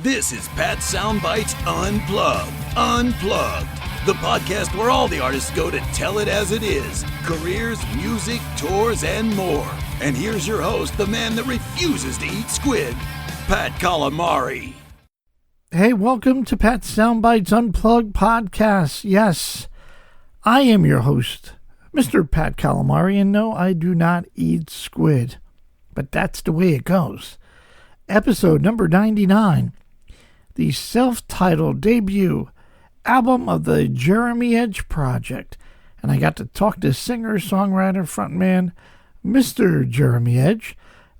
This is Pat Soundbytes Unplugged. Unplugged. The podcast where all the artists go to tell it as it is. Careers, music, tours, and more. And here's your host, the man that refuses to eat squid, Pat Calamari. Hey, welcome to Pat Soundbytes Unplugged podcast. Yes, I am your host, Mr. Pat Calamari, and no, I do not eat squid. But that's the way it goes. Episode number 99, the self-titled debut album of the Jeremy Edge Project. And I got to talk to singer, songwriter, frontman, Mr. Jeremy Edge.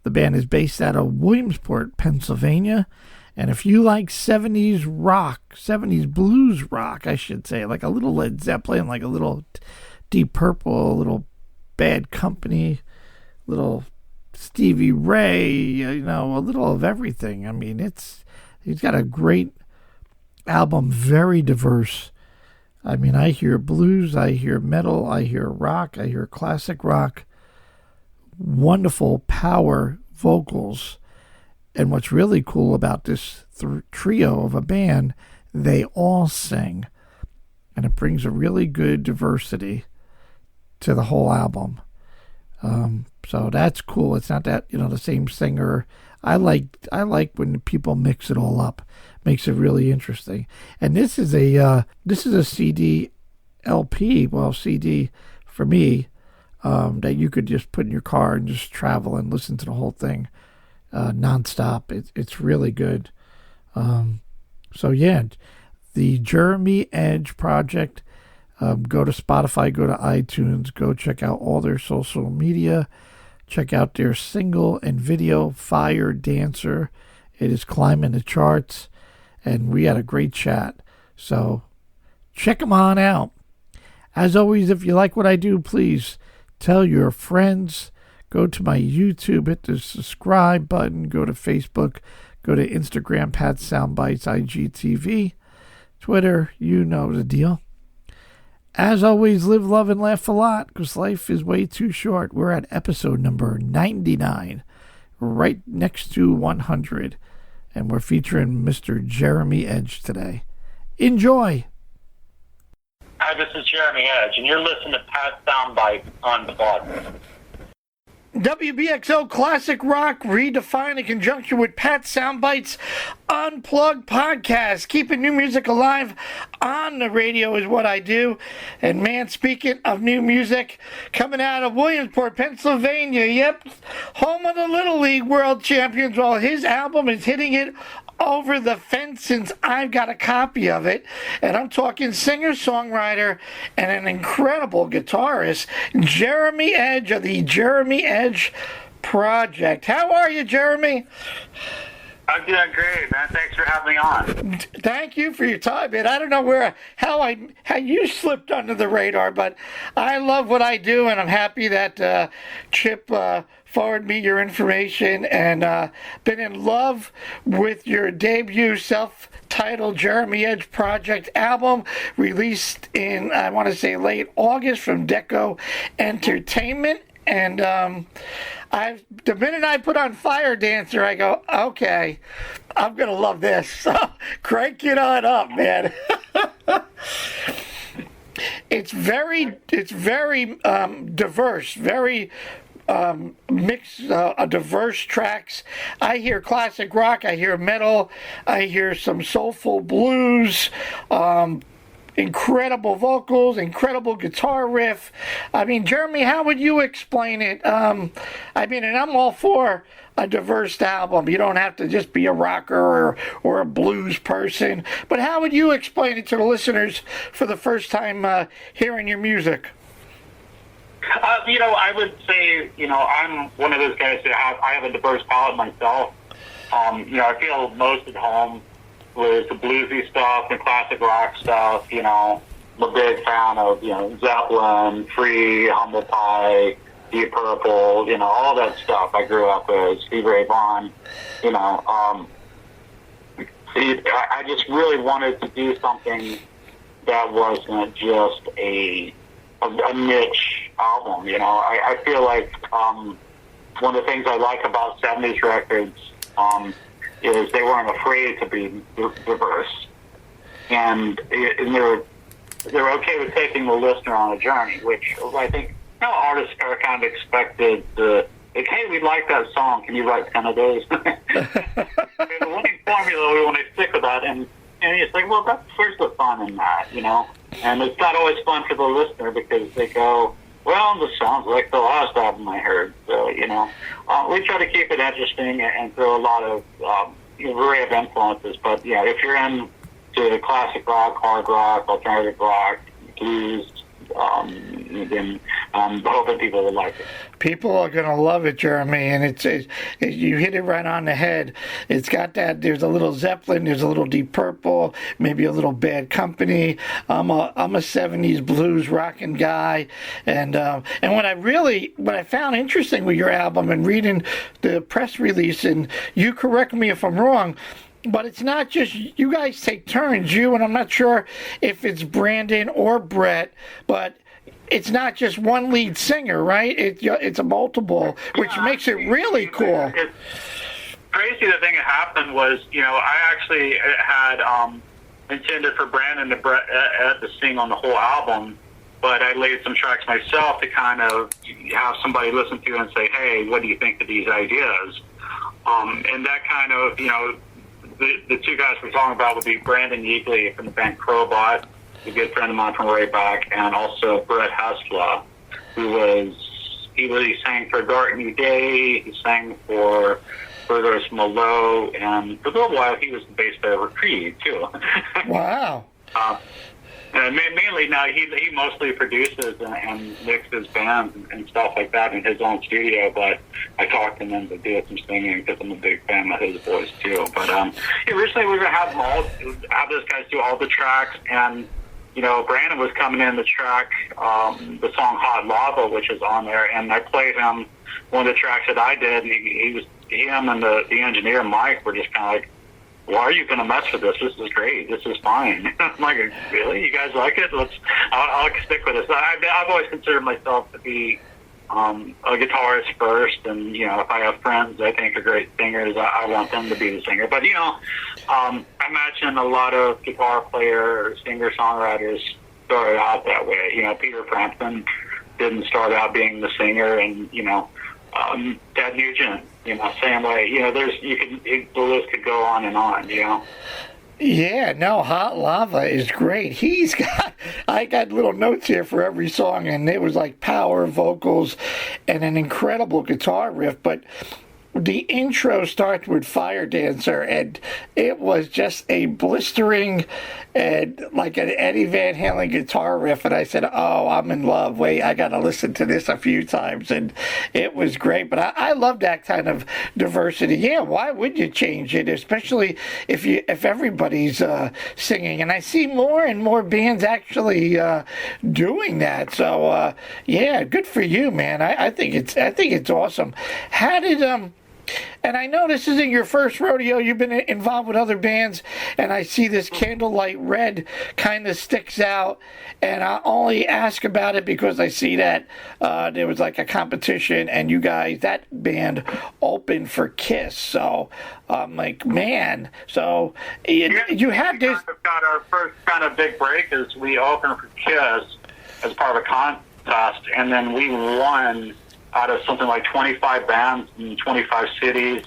The band is based out of Williamsport, Pennsylvania. And if you like 70s rock, 70s blues rock, I should say, like a little Led Zeppelin, like a little Deep Purple, a little Bad Company, little Stevie Ray, you know, a little of everything. I mean, he's got a great album, very diverse. I mean, I hear blues, I hear metal, I hear rock, I hear classic rock, wonderful power vocals. And what's really cool about this trio of a band, they all sing. And it brings a really good diversity to the whole album. So that's cool. It's not that, you know, the same singer. I like when people mix it all up. Makes it really interesting. And this is a CD LP, well, CD for me, that you could just put in your car and just travel and listen to the whole thing nonstop. It's really good. So yeah, the Jeremy Edge Project. Go to Spotify, go to iTunes, go check out all their social media. Check out their single and video, Fire Dancer. It is climbing the charts, and we had a great chat. So check them on out. As always, if you like what I do, please tell your friends. Go to my YouTube, hit the subscribe button. Go to Facebook, go to Instagram, Pat Soundbytes, IGTV, Twitter, you know the deal. As always, live, love, and laugh a lot, because life is way too short. We're at episode number 99, right next to 100, and we're featuring Mr. Jeremy Edge today. Enjoy! Hi, this is Jeremy Edge, and you're listening to Pat Soundbytes Unplugged. WBXO Classic Rock redefined in conjunction with Pat Soundbytes Unplugged podcast. Keeping new music alive on the radio is what I do. And man, speaking of new music, coming out of Williamsport, Pennsylvania, yep, home of the Little League World Champions. Well, his album is hitting it over the fence since I've got a copy of it. And I'm talking singer-songwriter and an incredible guitarist, Jeremy Edge of the Jeremy Edge Project. How are you, Jeremy? I'm doing great, man. Thanks for having me on. Thank you for your time, man. I don't know how you slipped under the radar, but I love what I do, and I'm happy that Chip forwarded me your information, and been in love with your debut self-titled Jeremy Edge Project album, released in, I want to say, late August from Deco Entertainment. And the minute I put on Fire Dancer, I go, okay, I'm gonna love this. So crank it on up, man. It's very diverse, very mix diverse tracks. I hear classic rock, I hear metal, I hear some soulful blues. Incredible vocals, incredible guitar riff. I mean, Jeremy, how would you explain it? And I'm all for a diverse album. You don't have to just be a rocker or a blues person. But how would you explain it to the listeners for the first time hearing your music? I would say, I'm one of those guys that I have a diverse palette myself. I feel most at home with the bluesy stuff and classic rock stuff. I'm a big fan of, Zeppelin, Free, Humble Pie, Deep Purple, all that stuff I grew up with, Stevie Ray Vaughan, I just really wanted to do something that wasn't just a niche album, I feel like one of the things I like about 70s records is they weren't afraid to be diverse, and they're okay with taking the listener on a journey, which I think artists are kind of expected to. Like, hey, we like that song. Can you write 10 of those? The winning formula, we want to stick with that. And it's like, well, where's the fun in that, And it's not always fun for the listener because they go, well, this sounds like the last album I heard. So, we try to keep it interesting and throw a lot of array of influences. But, yeah, if you're into classic rock, hard rock, alternative rock, blues, then I'm hoping people will like it. People are going to love it, Jeremy, and you hit it right on the head. It's got that. There's a little Zeppelin, there's a little Deep Purple, maybe a little Bad Company. I'm a 70s blues rocking guy, and what I found interesting with your album and reading the press release, and you correct me if I'm wrong, but it's not just you guys take turns, and I'm not sure if it's Brandon or Brett, but it's not just one lead singer, right? It's a multiple, which makes it really cool. It's crazy. The thing that happened was, I actually had intended for Brandon and Brett to sing on the whole album, but I laid some tracks myself to kind of have somebody listen to and say, hey, what do you think of these ideas? And that kind of, the two guys we're talking about would be Brandon Yeagley from the band Crowbot, a good friend of mine from way back, and also Brett Hestla, he sang for Dark New Day, he sang for Burgos Malo, and for a little while he was the bass player for Creed, too. Wow. And mainly now he mostly produces and mixes bands and stuff like that in his own studio, but I talked to him to do some singing because I'm a big fan of his voice, too. But originally we were going to have those guys do all the tracks, and Brandon was coming in the track, the song Hot Lava, which is on there, and I played him one of the tracks that I did, and him and the engineer, Mike, were just kind of like, why are you going to mess with this? This is great. This is fine. I'm like, really? You guys like it? I'll stick with this. I've always considered myself to be a guitarist first, and if I have friends I think are great singers, I want them to be the singer. But I imagine a lot of guitar players, singer songwriters started out that way. Peter Frampton didn't start out being the singer, and Ted Nugent, same way. The list could go on and on. Yeah, no, Hot Lava is great. I got little notes here for every song, and it was like power vocals and an incredible guitar riff, but the intro starts with Fire Dancer, and it was just a blistering and like an Eddie Van Halen guitar riff, and I said, oh, I'm in love. Wait, I got to listen to this a few times, and it was great. But I love that kind of diversity. Yeah, why would you change it, especially if everybody's singing? And I see more and more bands actually doing that. So yeah, good for you, man. I think it's awesome. How did and I know this isn't your first rodeo. You've been involved with other bands, and I see this Candlelight Red kind of sticks out, and I only ask about it because I see that there was like a competition, and you guys, that band, opened for Kiss. So I'm like, man. So you had this. We got our first kind of big break as we opened for Kiss as part of a contest, and then we won out of something like 25 bands in 25 cities.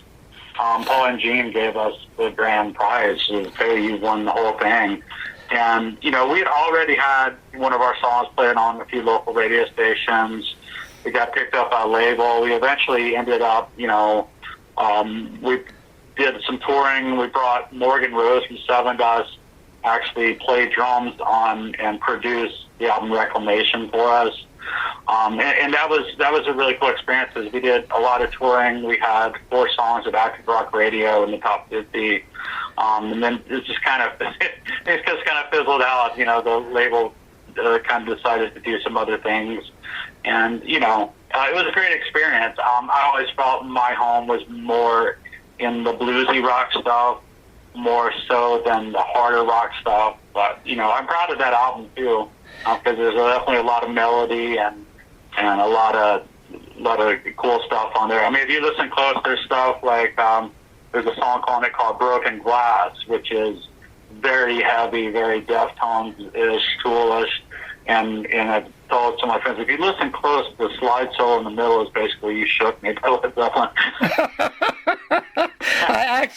Paul and Gene gave us the grand prize. So, hey, you won the whole thing. And, we had already had one of our songs played on a few local radio stations. We got picked up by a label. We eventually ended up, we did some touring. We brought Morgan Rose from Seven Dust, actually played drums on and produced the album Reclamation for us. And that was a really cool experience because we did a lot of touring. We had 4 songs of active rock radio in the top 50, and then it just kind of fizzled out. The label kind of decided to do some other things, and it was a great experience. I always felt my home was more in the bluesy rock stuff, more so than the harder rock stuff. But I'm proud of that album too. Because there's definitely a lot of melody and a lot of cool stuff on there. I mean, if you listen close, there's stuff like there's a song on it called Broken Glass, which is very heavy, very Deftones-ish, Tool-ish, and I told some of my friends, if you listen close, the slide solo in the middle is basically "You Shook Me" by Led Zeppelin.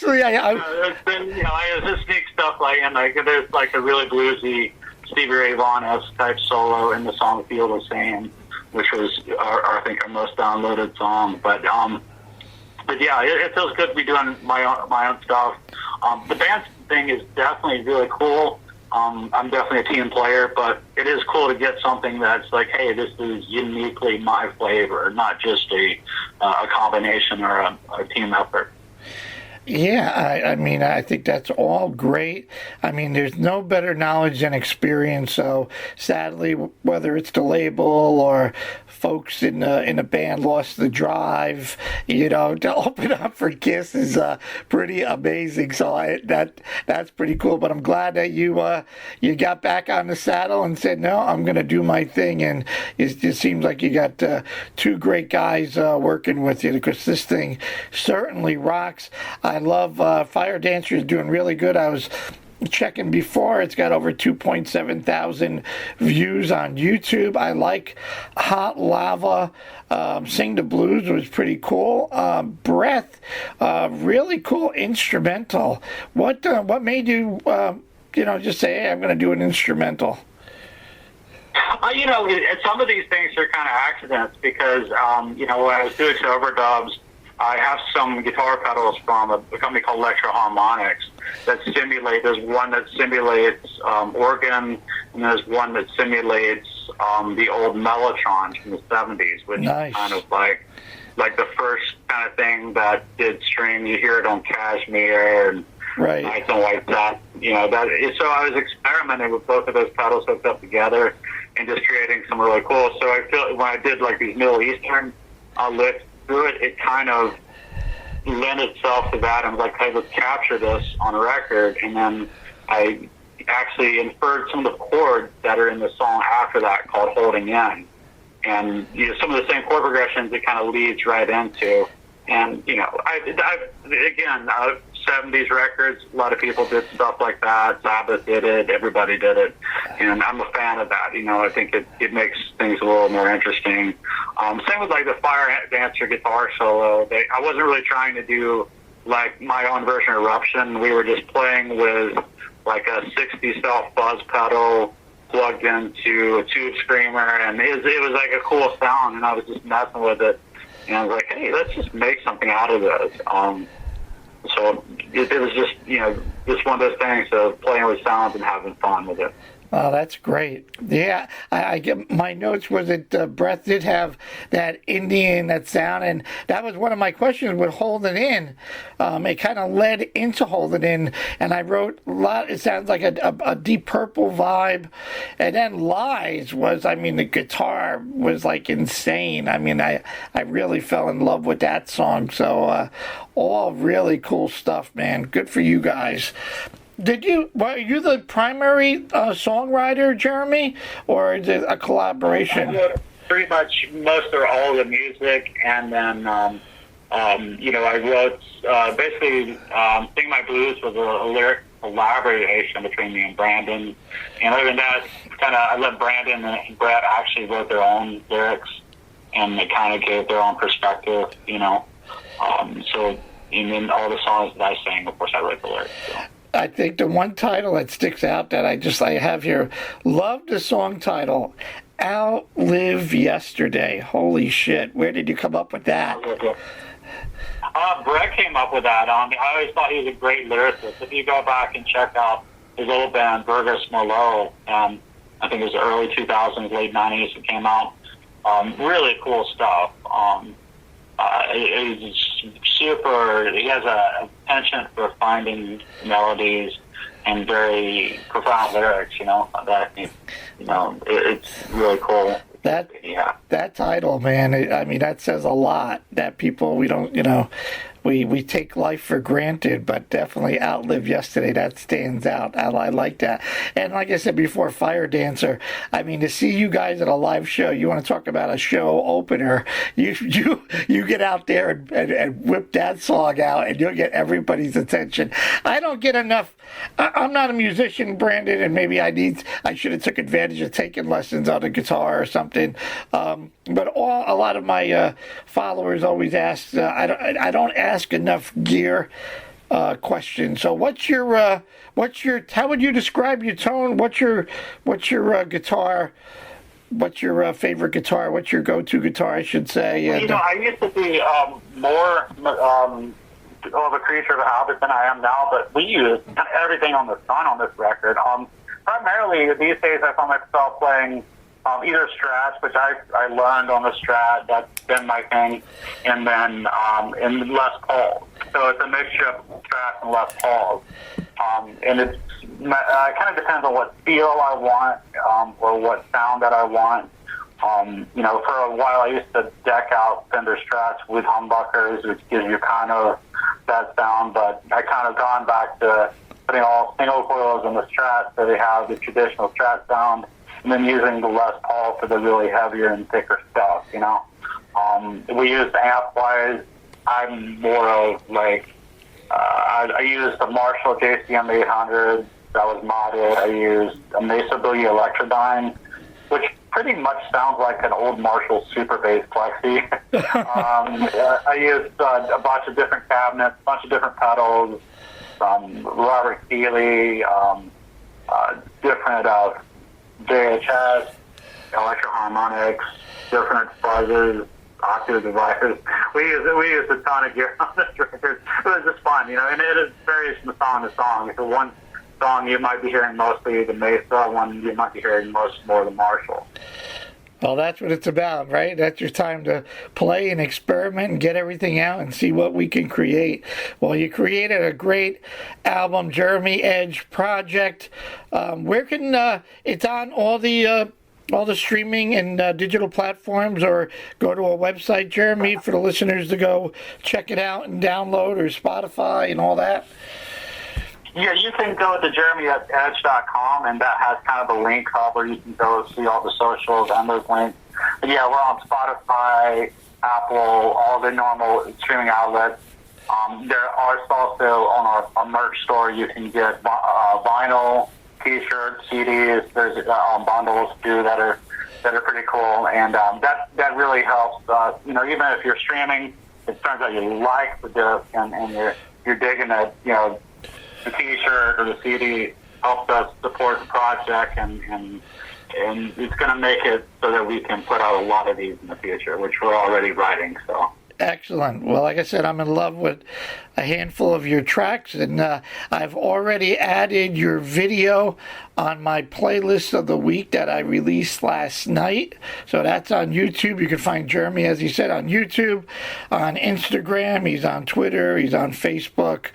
There's been, there's just sneak stuff there's like a really bluesy Stevie Ray Vaughan-esque type solo in the song "Feel the Same," which was I think our most downloaded song. But yeah, it feels good to be doing my own stuff. The band thing is definitely really cool. I'm definitely a team player, but it is cool to get something that's like, hey, this is uniquely my flavor, not just a combination or a team effort. Yeah, I mean, I think that's all great. I mean, there's no better knowledge than experience. So, sadly, whether it's the label or folks in the band lost the drive, to open up for Kiss is pretty amazing. So that's pretty cool. But I'm glad that you got back on the saddle and said, no, I'm going to do my thing. And it just seems like you got two great guys working with you, because this thing certainly rocks. I love Fire Dancer is doing really good. I was checking before. It's got over 2.7 thousand views on YouTube. I like Hot Lava. Sing the Blues was pretty cool. Breath, really cool instrumental. What made you, just say, hey, I'm going to do an instrumental? Some of these things are kind of accidents because, when I was doing overdubs, I have some guitar pedals from a company called Electro Harmonics that simulate. There's one that simulates organ, and there's one that simulates the old Mellotrons from the 70s, which nice. Is kind of like the first kind of thing that did strings. You hear it on Cashmere and right. Nights and White Sat. So I was experimenting with both of those pedals hooked up together and just creating some really cool. So I feel when I did like these Middle Eastern licks through it, it kind of lent itself to that. I was like, hey, let's capture this on a record. And then I actually inferred some of the chords that are in the song after that called Holding In. And some of the same chord progressions it kind of leads right into. And, again, 70s records, a lot of people did stuff like that. Sabbath did it. Everybody did it. And I'm a fan of that. I think it makes things a little more interesting. Same with, like, the Fire Dancer guitar solo. I wasn't really trying to do, like, my own version of Eruption. We were just playing with, like, a 60s self fuzz pedal plugged into a tube screamer. And it was like, a cool sound, and I was just messing with it. And I was like, hey, let's just make something out of this. So it was just, just one of those things of playing with sounds and having fun with it. Oh, that's great. Yeah, I get my notes was that Breath did have that Indian, that sound, and that was one of my questions with Hold It In. It kind of led into Hold It In, and I wrote a lot. It sounds like a Deep Purple vibe, and then Lies was, the guitar was like insane. I really fell in love with that song. So all really cool stuff, man. Good for you guys. Were you the primary songwriter, Jeremy, or is it a collaboration? Pretty much most or all of the music, and then, I wrote, basically, Sing My Blues was a lyric collaboration between me and Brandon, and other than that, I let Brandon and Brett actually wrote their own lyrics, and they kind of gave their own perspective, so, and then all the songs that I sang, of course, I wrote the lyrics, so. I think the one title that sticks out that I have here, love the song title, Outlive Yesterday. Holy shit, where did you come up with that? Brett came up with that. I always thought he was a great lyricist. If you go back and check out his old band, Burgess Merlot, I think it was the early 2000s, late 90s it came out. Really cool stuff. He's super. He has a penchant for finding melodies and very profound lyrics. It's really cool. That title, man. That says a lot. That people we don't, we take life for granted, but definitely Outlive Yesterday, that stands out. I like that. And like I said before, Fire Dancer, I mean, to see you guys at a live show, you want to talk about a show opener, you get out there and whip that song out, and you'll get everybody's attention. I don't get enough. I'm not a musician, Brandon, and maybe I should have took advantage of taking lessons on the guitar or something. But a lot of my followers always ask. I don't ask enough gear questions. So how would you describe your tone? What's your guitar? What's your favorite guitar? What's your go-to guitar, I should say? I used to be more of a creature of a habit than I am now, but we use everything on this record. Primarily these days I find myself playing either Strats, which I learned on the Strat, that's been my thing, and then in Les Pauls. So it's a mixture of Strats and Les Pauls. And it kind of depends on what feel I want or what sound that I want. For a while I used to deck out Fender Strats with humbuckers, which gives you kind of that sound, but I kind of gone back to putting all single coils in the Strat so they have the traditional Strat sound, and then using the Les Paul for the really heavier and thicker stuff, We use amp-wise, I'm more of I used the Marshall JCM 800 that was modded. I used a Mesa Boogie Electrodyne, which pretty much sounds like an old Marshall Super Bass Plexi. I used a bunch of different cabinets, a bunch of different pedals, some Robert Yeagley, different JHS, electro-harmonics, different buzzers, octave dividers. We used a ton of gear on this record. It was just fun, and it varies from song to song. So one song you might be hearing mostly the Mesa, one you might be hearing more the Marshall. Well, that's what it's about, right? That's your time to play and experiment and get everything out and see what we can create. Well, you created a great album, Jeremy Edge Project. Where can it's on all the streaming and digital platforms, or go to a website, Jeremy, for the listeners to go check it out and download, or Spotify and all that? Yeah, you can go to jeremyedge.com, and that has kind of a link hub where you can go see all the socials and those links. But yeah, we're on Spotify, Apple, all the normal streaming outlets. There are also on our merch store, you can get vinyl, T-shirts, CDs. There's bundles too that are pretty cool, and that really helps. Even if you're streaming, it turns out you like the disc and you're digging it. The T-shirt or the CD helps us support the project, and it's going to make it so that we can put out a lot of these in the future, which we're already writing. So. Excellent. Well, like I said, I'm in love with a handful of your tracks, and I've already added your video on my playlist of the week that I released last night. So that's on YouTube. You can find Jeremy, as he said, on YouTube, on Instagram. He's on Twitter. He's on Facebook.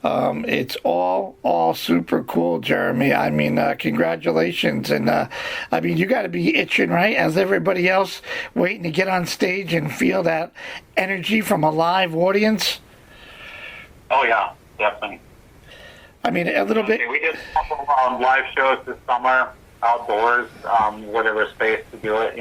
It's all super cool, Jeremy. I mean, congratulations. And, you got to be itching, right, as everybody else, waiting to get on stage and feel that energy from a live audience. Oh, yeah, definitely. I mean, a little bit. We did a couple live shows this summer, outdoors, whatever space to do it,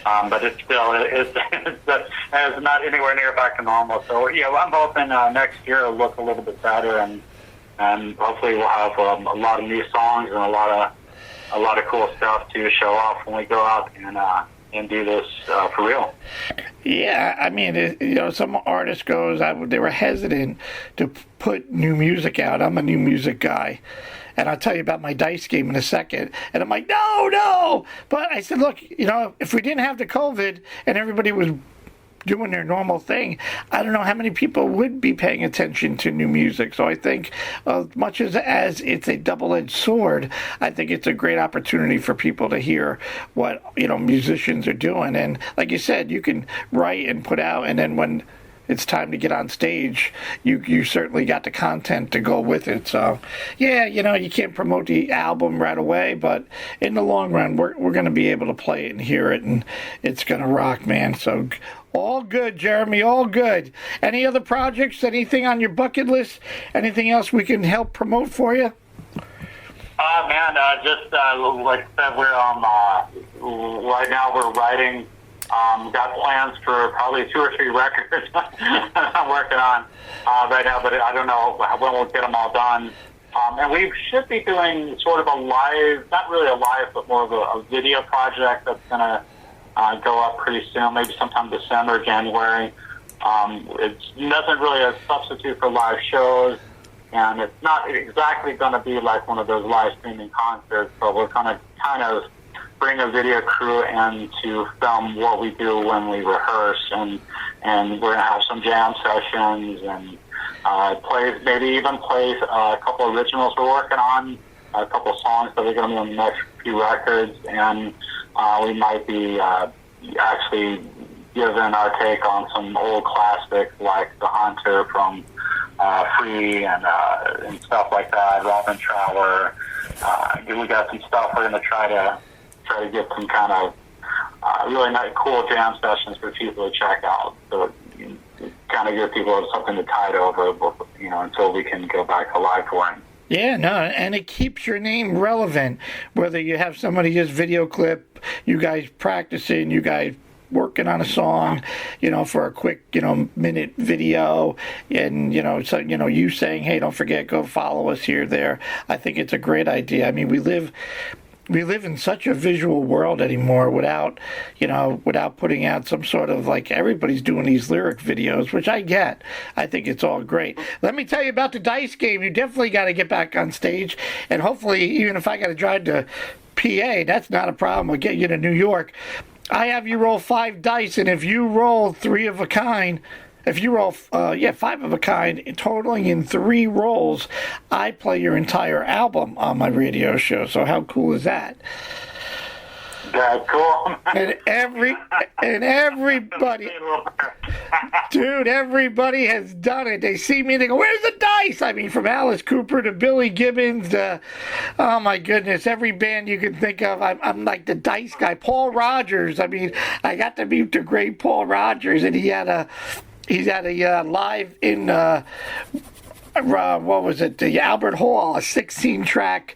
But it's still, it's not anywhere near back to normal. So, yeah, I'm hoping next year it'll look a little bit better, and hopefully we'll have a lot of new songs and a lot of cool stuff to show off when we go out and do this for real. Yeah, I mean, some artists they were hesitant to put new music out. I'm a new music guy. And I'll tell you about my dice game in a second. And I'm like, no. But I said, look, if we didn't have the COVID and everybody was doing their normal thing, I don't know how many people would be paying attention to new music. So I think as much as it's a double-edged sword, I think it's a great opportunity for people to hear what, musicians are doing. And like you said, you can write and put out, and then when it's time to get on stage, you certainly got the content to go with it. So, yeah, you can't promote the album right away, but in the long run, we're going to be able to play it and hear it, and it's going to rock, man. So, all good, Jeremy, all good. Any other projects, anything on your bucket list, anything else we can help promote for you? Man, just like I said, we're right now we're writing. Got plans for probably 2 or 3 records I'm working on right now, but I don't know when we'll get them all done. And we should be doing sort of a live, not really a live, but more of a video project that's going to go up pretty soon, maybe sometime December, January. It's nothing really a substitute for live shows, and it's not exactly going to be like one of those live streaming concerts, but we're going to kind of bring a video crew in to film what we do when we rehearse, and we're going to have some jam sessions and maybe even play a couple originals we're working on, a couple songs that are going to be on the next few records, and we might be actually giving our take on some old classics like The Hunter from Free and stuff like that, Robin Trower. We got some stuff we're going to try to get some kind of really nice, cool jam sessions for people to check out. So kind of give people something to tide over, until we can go back to live touring. Yeah, no, and it keeps your name relevant. Whether you have somebody just video clip, you guys practicing, you guys working on a song, for a quick, minute video, and, so, you saying, hey, don't forget, go follow us here, there. I think it's a great idea. I mean, we live in such a visual world anymore without putting out some sort of, like, everybody's doing these lyric videos, which I get. I think it's all great. Let me tell you about the dice game. You definitely got to get back on stage, and hopefully, even if I got to drive to PA, that's not a problem. We'll get you to New York. I have you roll 5 dice, and if you roll 3 of a kind, if you roll 5 of a kind, totaling in 3 rolls, I play your entire album on my radio show. So how cool is that? That's cool. And everybody, dude, everybody has done it. They see me, they go, "Where's the dice?" I mean, from Alice Cooper to Billy Gibbons, oh my goodness, every band you can think of. I'm like the dice guy. Paul Rogers. I mean, I got to meet the great Paul Rogers, and he's at a live in what was it? The Albert Hall, a 16-track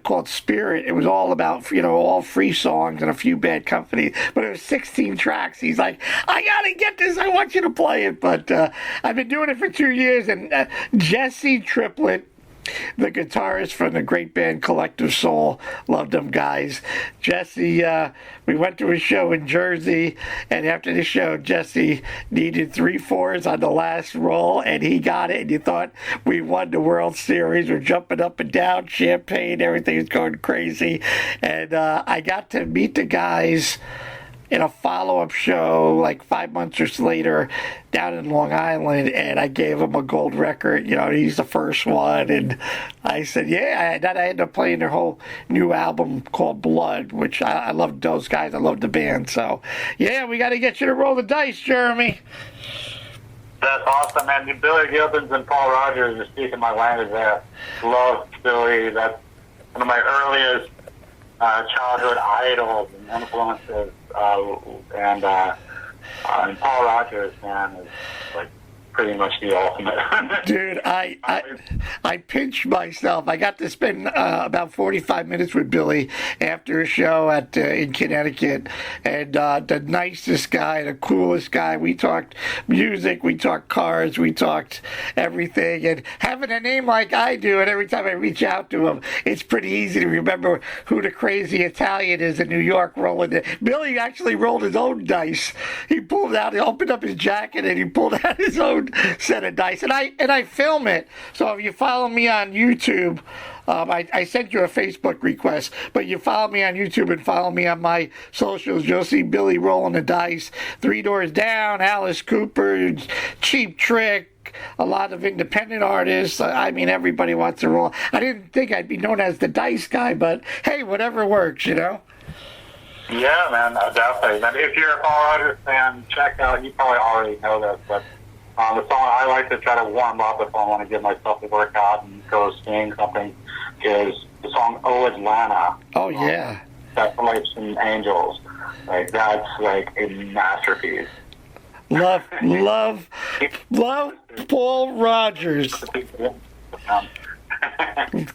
called Spirit. It was all about, all free songs and a few bad companies, but it was 16 tracks. He's like, I gotta get this. I want you to play it. But I've been doing it for 2 years, and Jesse Triplett, the guitarist from the great band Collective Soul, loved them guys. Jesse, we went to a show in Jersey, and after the show, Jesse needed 3 4s on the last roll, and he got it, and you thought we won the World Series. We're jumping up and down, champagne, everything was going crazy, and I got to meet the guys in a follow-up show like 5 months or so later down in Long Island, and I gave him a gold record. He's the first one, and I said, I ended up playing their whole new album called Blood, which I loved those guys. I loved the band. So, we got to get you to roll the dice, Jeremy. That's awesome, man. Billy Gibbons and Paul Rogers are speaking my language there. Love Billy. That's one of my earliest childhood idols and influences. And Paul Rogers, man, is like pretty much the ultimate. Dude, I pinched myself. I got to spend about 45 minutes with Billy after a show in Connecticut, and the nicest guy, the coolest guy. We talked music, we talked cars, we talked everything, and having a name like I do, and every time I reach out to him, it's pretty easy to remember who the crazy Italian is in New York rolling it. Billy actually rolled his own dice. He opened up his jacket, and he pulled out his own set of dice, and I film it. So if you follow me on YouTube, I sent you a Facebook request, but you follow me on YouTube and follow me on my socials, you'll see Billy rolling the dice. 3 Doors Down, Alice Cooper, Cheap Trick, a lot of independent artists. I mean, everybody wants to roll. I didn't think I'd be known as the dice guy, but hey, whatever works, Yeah, man, definitely. And if you're a Paul Rogers fan, check out, you probably already know this, but The song I like to try to warm up if I want to give myself a workout and go sing something is the song "Oh Atlanta." Oh yeah. That's like some Angels. Like that's like a masterpiece. Love Paul Rogers.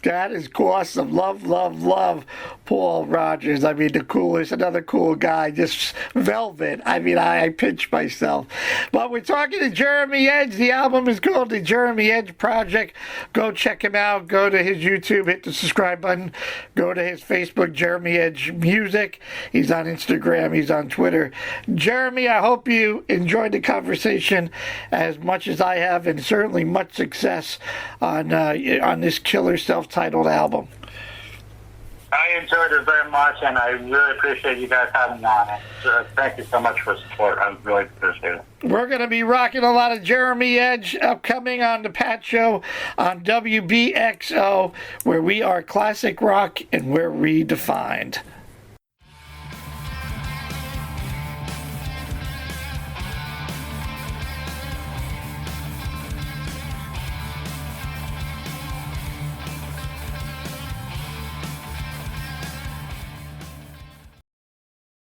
That is awesome. Love Paul Rogers. I mean, the coolest, another cool guy, just velvet. I mean, I pinch myself. But we're talking to Jeremy Edge. The album is called The Jeremy Edge Project. Go check him out. Go to his YouTube, hit the subscribe button. Go to his Facebook, Jeremy Edge Music. He's on Instagram. He's on Twitter. Jeremy, I hope you enjoyed the conversation as much as I have, and certainly much success on this killer self-titled album. I enjoyed it very much, and I really appreciate you guys having me on it. Thank you so much for support. I really appreciate it. We're going to be rocking a lot of Jeremy Edge upcoming on the Pat Show on WBXO, where we are classic rock and we're redefined.